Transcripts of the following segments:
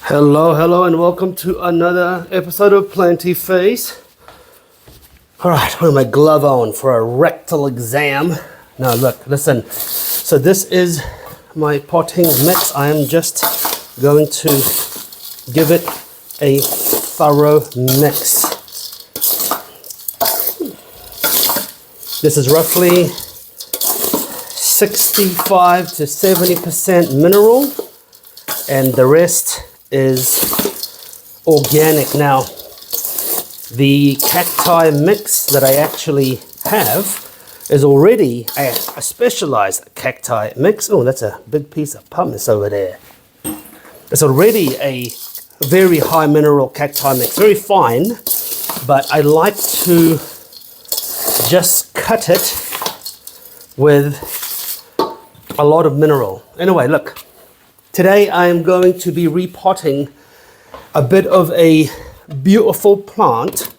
Hello, and welcome to another episode of Planty Face. All right, putting my glove on for a rectal exam. Now, look, listen. So this is my potting mix. I am just going to give it a thorough mix. This is roughly 65 to 70% mineral, and the rest is organic. Now, the cacti mix that I actually have is already a specialized cacti mix. Oh, that's a big piece of pumice over there. It's already a very high mineral cacti mix, very fine, but I like to just cut it with a lot of mineral. Anyway, look. Today I am going to be repotting a bit of a beautiful plant,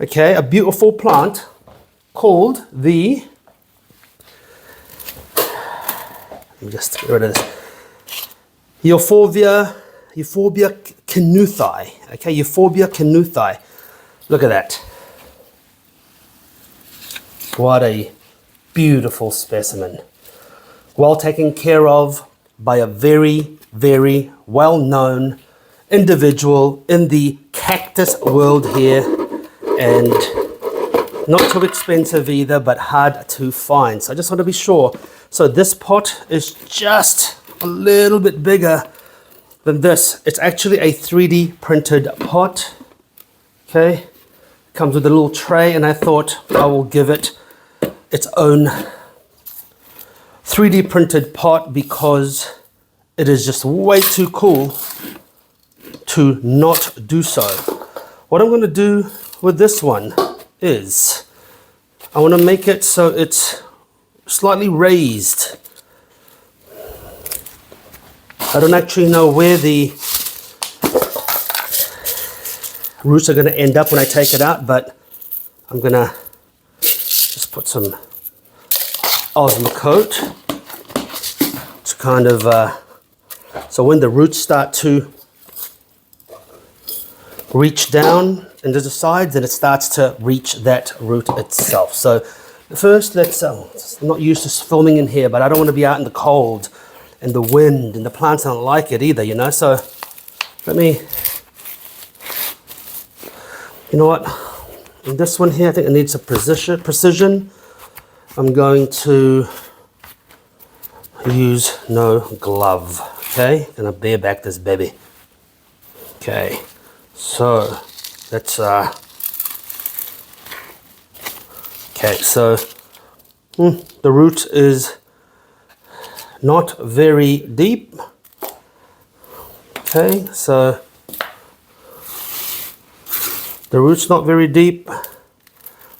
okay, a beautiful plant called the, let me just get rid of this, Euphorbia knuthii, okay, Euphorbia knuthii. Look at that. What a beautiful specimen. Well taken care of by a very, very well-known individual in the cactus world here, and not too expensive either, but hard to find. So I just want to be sure. So this pot is just a little bit bigger than this. It's actually a 3D printed pot. Okay, comes with a little tray, and I thought I will give it its own 3D printed pot because it is just way too cool to not do so. What I'm going to do with this one is I want to make it so it's slightly raised. I don't actually know where the roots are going to end up when I take it out, but I'm going to just put some Osmocote to kind of so when the roots start to reach down into the sides, and it starts to reach that root itself. So first, let's I'm not used to filming in here, but I don't want to be out in the cold and the wind, and the plants don't like it either, you know. So let me, you know what, in this one here I think it needs a precision. I'm going to use no glove, okay? Gonna bare back this baby. Okay, so let's okay, so the root is not very deep. Okay, so the root's not very deep.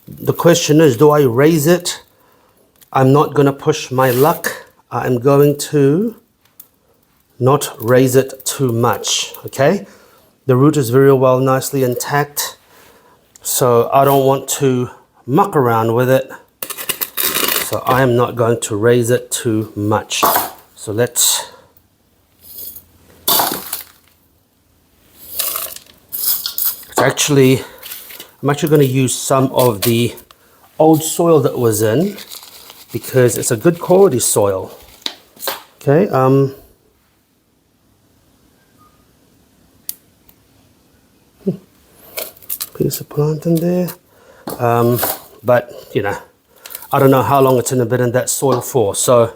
The question is, do I raise it? I'm not going to push my luck. I'm going to not raise it too much, okay? The root is very well nicely intact, so I don't want to muck around with it. So I am not going to raise it too much. So let's, I'm actually going to use some of the old soil that was in, because it's a good quality soil. Okay, piece of plant in there, but you know, I don't know how long it's been in that soil for, so I'm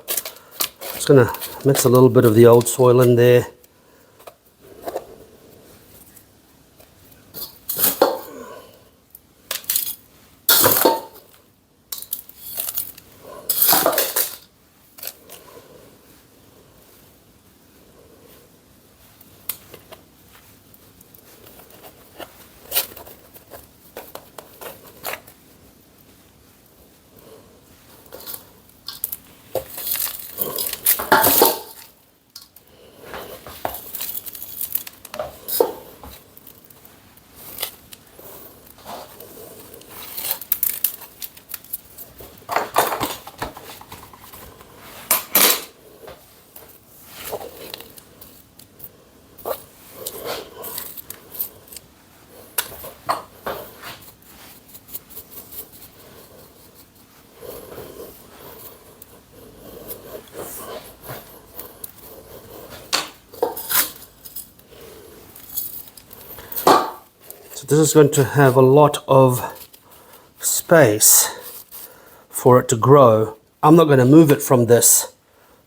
just gonna mix a little bit of the old soil in there. this is going to have a lot of space for it to grow. I'm not going to move it from this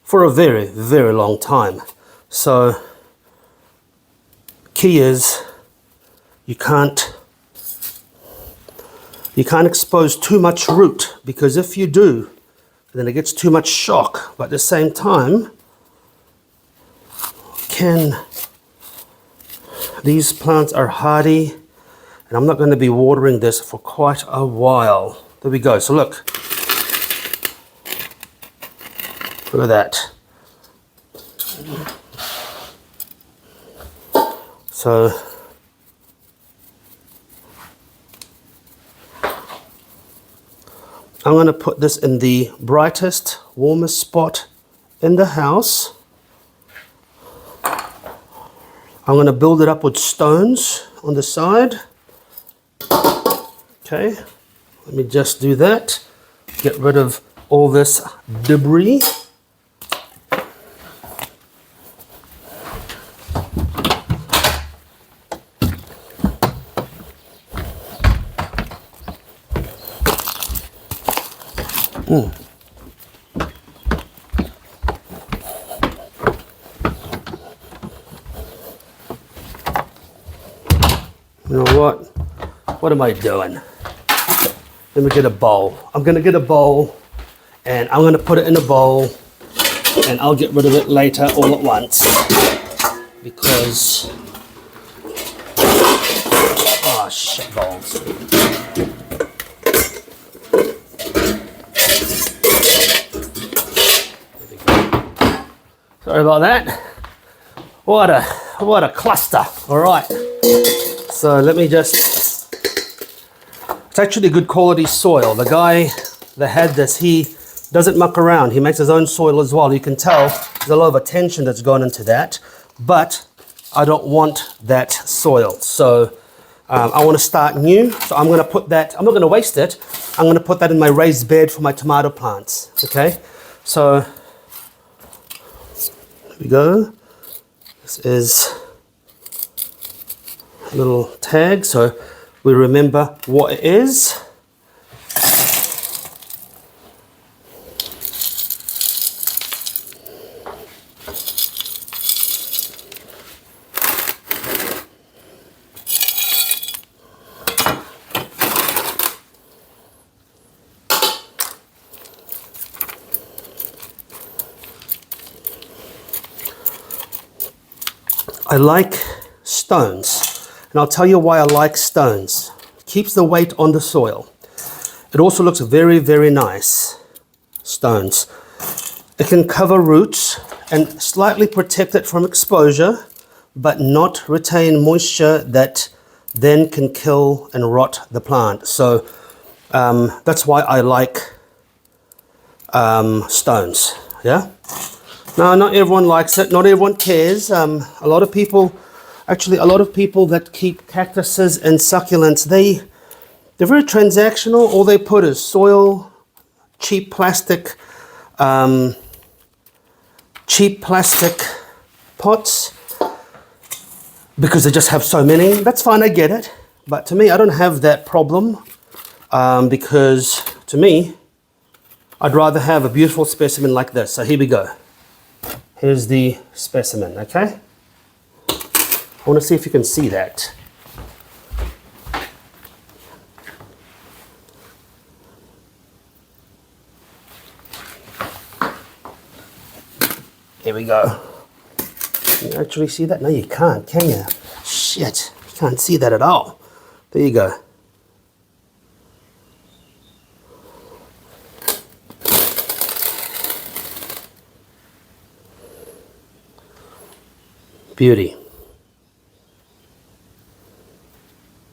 for a very, very long time. So key is you can't expose too much root, because if you do, then it gets too much shock. But at the same time, these plants are hardy, and I'm not going to be watering this for quite a while. There we go. So look at that. So I'm going to put this in the brightest, warmest spot in the house. I'm going to build it up with stones on the side. Okay, let me just do that. Get rid of all this debris. You know what? What am I doing? Let me get a bowl. I'm going to get a bowl, and I'm going to put it in a bowl, and I'll get rid of it later all at once, because shit balls. Sorry about that. What a cluster. All right. So let me just, it's actually good quality soil. The guy that had this, he doesn't muck around. He makes his own soil as well. You can tell there's a lot of attention that's gone into that, but I don't want that soil. So I want to start new. So I'm going to put that, I'm not going to waste it. I'm going to put that in my raised bed for my tomato plants. Okay. So here we go. This is a little tag so we remember what it is. I like stones, and I'll tell you why I like stones. It keeps the weight on the soil. It also looks very, very nice. Stones. It can cover roots and slightly protect it from exposure, but not retain moisture that then can kill and rot the plant. So that's why I like stones. Yeah. Now, not everyone likes it. Not everyone cares. A lot of people that keep cactuses and succulents, they're very transactional. All they put is soil, cheap plastic pots, because they just have so many. That's fine, I get it. But to me, I don't have that problem, because to me, I'd rather have a beautiful specimen like this. So here we go. Here's the specimen, okay? I want to see if you can see that. Here we go. Can you actually see that? No, you can't, can you? Shit, you can't see that at all. There you go. Beauty.